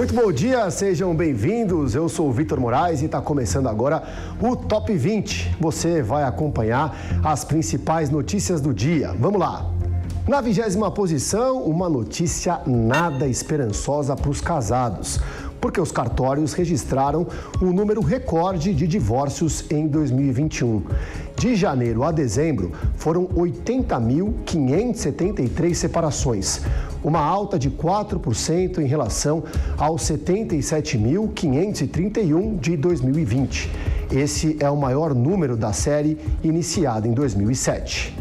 Muito bom dia, sejam bem-vindos. Eu sou o Vitor Moraes e está começando agora o Top 20. Você vai acompanhar as principais notícias do dia. Vamos lá. Na 20ª posição, uma notícia nada esperançosa para os casados, porque os cartórios registraram um número recorde de divórcios em 2021. De janeiro a dezembro, foram 80.573 separações, uma alta de 4% em relação aos 77.531 de 2020. Esse é o maior número da série iniciada em 2007.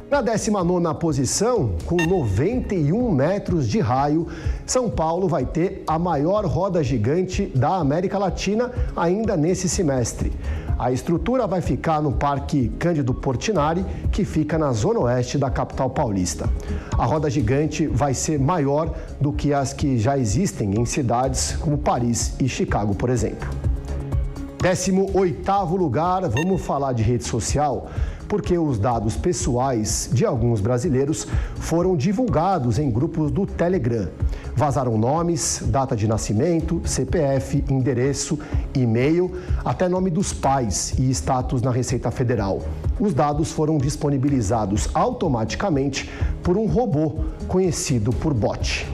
Na 19ª posição, com 91 metros de raio, São Paulo vai ter a maior roda gigante da América Latina ainda nesse semestre. A estrutura vai ficar no Parque Cândido Portinari, que fica na zona oeste da capital paulista. A roda gigante vai ser maior do que as que já existem em cidades como Paris e Chicago, por exemplo. 18º lugar, vamos falar de rede social, porque os dados pessoais de alguns brasileiros foram divulgados em grupos do Telegram. Vazaram nomes, data de nascimento, CPF, endereço, e-mail, até nome dos pais e status na Receita Federal. Os dados foram disponibilizados automaticamente por um robô conhecido por bot.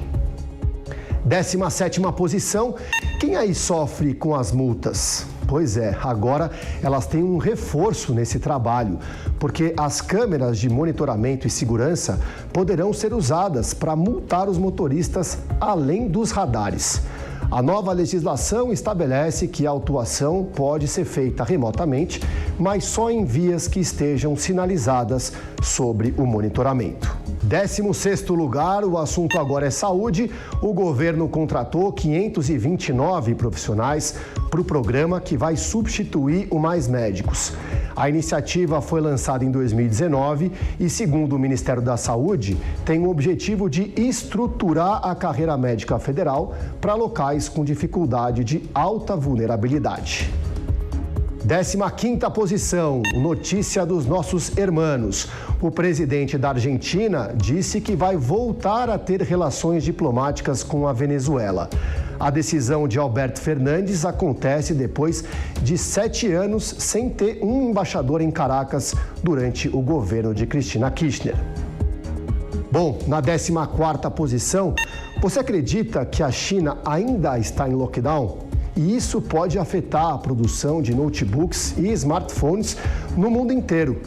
17ª posição, quem aí sofre com as multas? Pois é, agora elas têm um reforço nesse trabalho, porque as câmeras de monitoramento e segurança poderão ser usadas para multar os motoristas além dos radares. A nova legislação estabelece que a autuação pode ser feita remotamente, mas só em vias que estejam sinalizadas sobre o monitoramento. 16º lugar, o assunto agora é saúde. O governo contratou 529 profissionais para o programa que vai substituir o Mais Médicos. A iniciativa foi lançada em 2019 e, segundo o Ministério da Saúde, tem o objetivo de estruturar a carreira médica federal para locais com dificuldade de alta vulnerabilidade. 15ª posição, notícia dos nossos hermanos. O presidente da Argentina disse que vai voltar a ter relações diplomáticas com a Venezuela. A decisão de Alberto Fernandes acontece depois de 7 anos sem ter um embaixador em Caracas durante o governo de Cristina Kirchner. Bom, na 14ª posição, você acredita que a China ainda está em lockdown? E isso pode afetar a produção de notebooks e smartphones no mundo inteiro.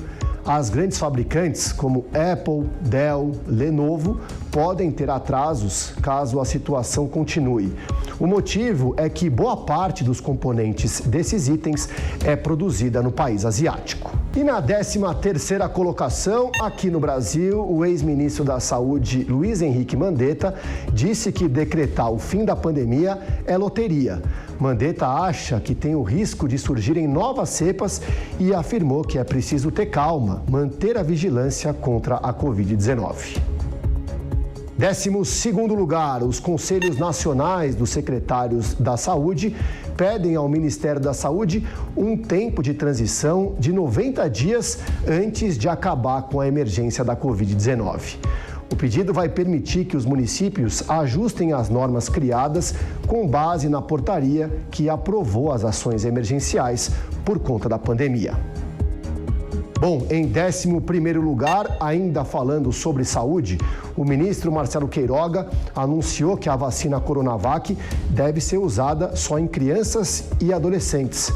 As grandes fabricantes, como Apple, Dell, Lenovo, podem ter atrasos caso a situação continue. O motivo é que boa parte dos componentes desses itens é produzida no país asiático. E na 13ª colocação, aqui no Brasil, o ex-ministro da Saúde, Luiz Henrique Mandetta, disse que decretar o fim da pandemia é loteria. Mandetta acha que tem o risco de surgirem novas cepas e afirmou que é preciso ter calma, manter a vigilância contra a Covid-19. 12º lugar, os Conselhos Nacionais dos Secretários da Saúde pedem ao Ministério da Saúde um tempo de transição de 90 dias antes de acabar com a emergência da Covid-19. O pedido vai permitir que os municípios ajustem as normas criadas com base na portaria que aprovou as ações emergenciais por conta da pandemia. Bom, em 11º lugar, ainda falando sobre saúde, o ministro Marcelo Queiroga anunciou que a vacina Coronavac deve ser usada só em crianças e adolescentes.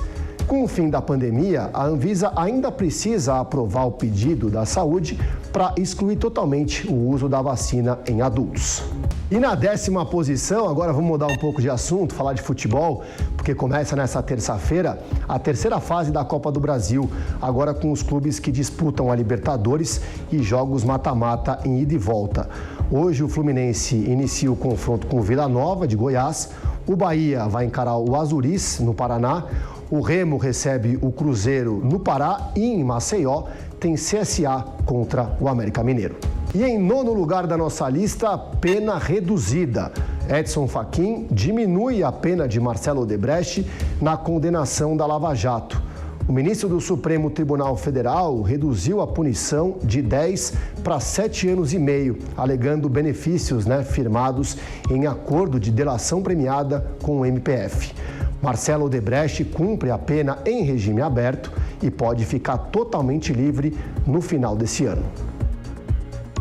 Com o fim da pandemia, a Anvisa ainda precisa aprovar o pedido da saúde para excluir totalmente o uso da vacina em adultos. E na 10ª posição, agora vamos mudar um pouco de assunto, falar de futebol, porque começa nessa terça-feira a terceira fase da Copa do Brasil, agora com os clubes que disputam a Libertadores e jogos mata-mata em ida e volta. Hoje o Fluminense inicia o confronto com o Vila Nova de Goiás, o Bahia vai encarar o Azuris no Paraná, o Remo recebe o Cruzeiro no Pará e em Maceió tem CSA contra o América Mineiro. E em 9º lugar da nossa lista, pena reduzida. Edson Fachin diminui a pena de Marcelo Odebrecht na condenação da Lava Jato. O ministro do Supremo Tribunal Federal reduziu a punição de 10 para 7 anos e meio, alegando benefícios firmados em acordo de delação premiada com o MPF. Marcelo Odebrecht cumpre a pena em regime aberto e pode ficar totalmente livre no final desse ano.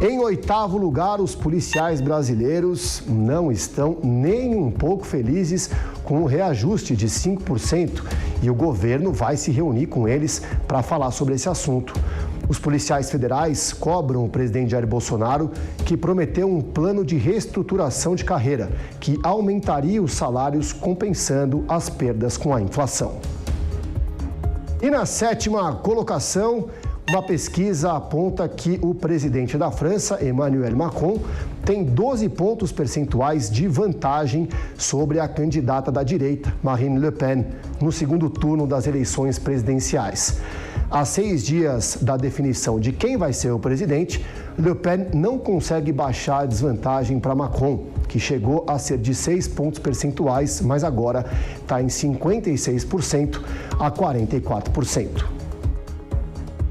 Em 8º lugar, os policiais brasileiros não estão nem um pouco felizes com o reajuste de 5% e o governo vai se reunir com eles para falar sobre esse assunto. Os policiais federais cobram o presidente Jair Bolsonaro, que prometeu um plano de reestruturação de carreira, que aumentaria os salários compensando as perdas com a inflação. E na 7ª colocação, uma pesquisa aponta que o presidente da França, Emmanuel Macron, tem 12 pontos percentuais de vantagem sobre a candidata da direita, Marine Le Pen, no segundo turno das eleições presidenciais. Há 6 dias da definição de quem vai ser o presidente, Le Pen não consegue baixar a desvantagem para Macron, que chegou a ser de 6 pontos percentuais, mas agora está em 56% a 44%.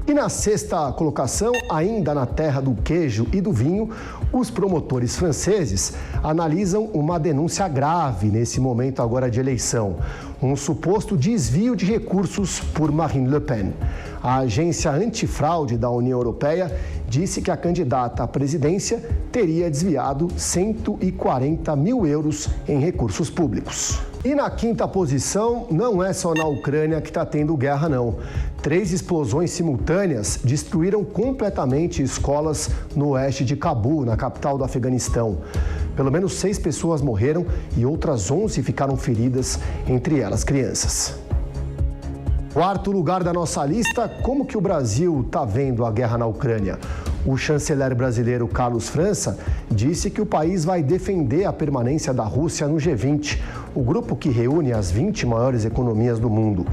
E na 6ª colocação, ainda na terra do queijo e do vinho, os promotores franceses analisam uma denúncia grave nesse momento agora de eleição, um suposto desvio de recursos por Marine Le Pen. A agência antifraude da União Europeia disse que a candidata à presidência teria desviado 140 mil euros em recursos públicos. E na 5ª posição, não é só na Ucrânia que está tendo guerra, não. 3 explosões simultâneas destruíram completamente escolas no oeste de Cabul, na capital do Afeganistão. Pelo menos 6 pessoas morreram e outras 11 ficaram feridas, entre elas crianças. 4º lugar da nossa lista, como que o Brasil está vendo a guerra na Ucrânia? O chanceler brasileiro Carlos França disse que o país vai defender a permanência da Rússia no G20, o grupo que reúne as 20 maiores economias do mundo.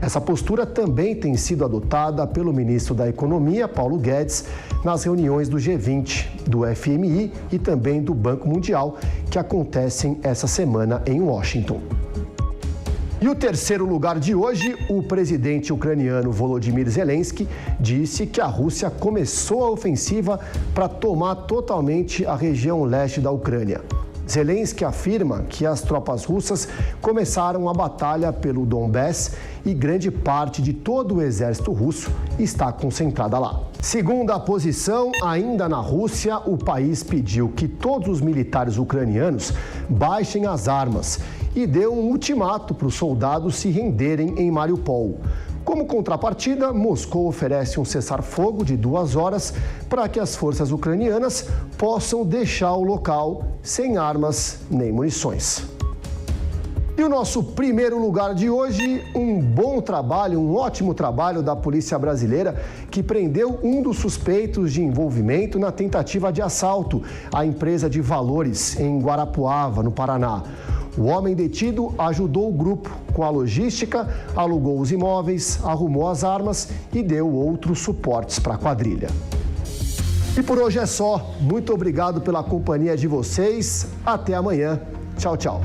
Essa postura também tem sido adotada pelo ministro da Economia, Paulo Guedes, nas reuniões do G20, do FMI e também do Banco Mundial, que acontecem essa semana em Washington. E o 3º lugar de hoje, o presidente ucraniano Volodymyr Zelensky disse que a Rússia começou a ofensiva para tomar totalmente a região leste da Ucrânia. Zelensky afirma que as tropas russas começaram a batalha pelo Donbass e grande parte de todo o exército russo está concentrada lá. Segunda posição, ainda na Rússia, o país pediu que todos os militares ucranianos baixem as armas e deu um ultimato para os soldados se renderem em Mariupol. Como contrapartida, Moscou oferece um cessar-fogo de 2 horas para que as forças ucranianas possam deixar o local sem armas nem munições. E o nosso 1º lugar de hoje, um bom trabalho, um ótimo trabalho da Polícia Brasileira, que prendeu um dos suspeitos de envolvimento na tentativa de assalto à empresa de valores em Guarapuava, no Paraná. O homem detido ajudou o grupo com a logística, alugou os imóveis, arrumou as armas e deu outros suportes para a quadrilha. E por hoje é só. Muito obrigado pela companhia de vocês. Até amanhã. Tchau, tchau.